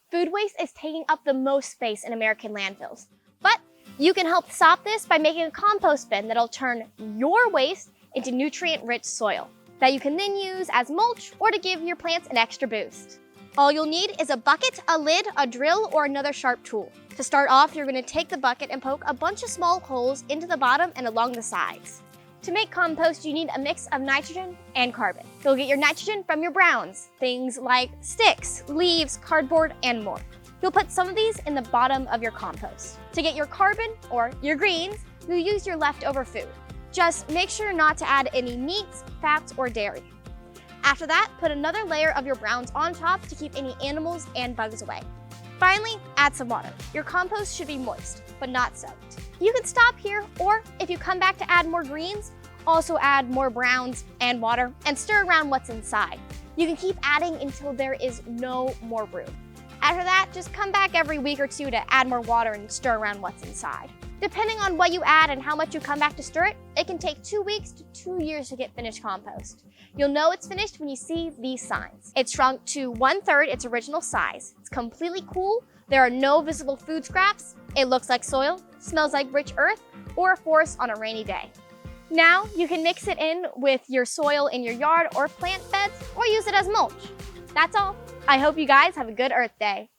Food waste is taking up the most space in American landfills. But you can help stop this by making a compost bin that'll turn your waste into nutrient-rich soil that you can then use as mulch or to give your plants an extra boost. All you'll need is a bucket, a lid, a drill, or another sharp tool. To start off, you're going to take the bucket and poke a bunch of small holes into the bottom and along the sides. To make compost, you need a mix of nitrogen and carbon. You'll get your nitrogen from your browns, things like sticks, leaves, cardboard, and more. You'll put some of these in the bottom of your compost. To get your carbon, or your greens, you'll use your leftover food. Just make sure not to add any meats, fats, or dairy. After that, put another layer of your browns on top to keep any animals and bugs away. Finally, add some water. Your compost should be moist, but not soaked. You can stop here, or if you come back to add more greens, also add more browns and water and stir around what's inside. You can keep adding until there is no more room. After that, just come back every week or two to add more water and stir around what's inside. Depending on what you add and how much you come back to stir it can take 2 weeks to 2 years to get finished compost. You'll know it's finished when you see these signs. It's shrunk to 1/3 its original size. It's completely cool. There are no visible food scraps. It looks like soil, smells like rich earth, or a forest on a rainy day. Now you can mix it in with your soil in your yard or plant beds or use it as mulch. That's all. I hope you guys have a good Earth Day.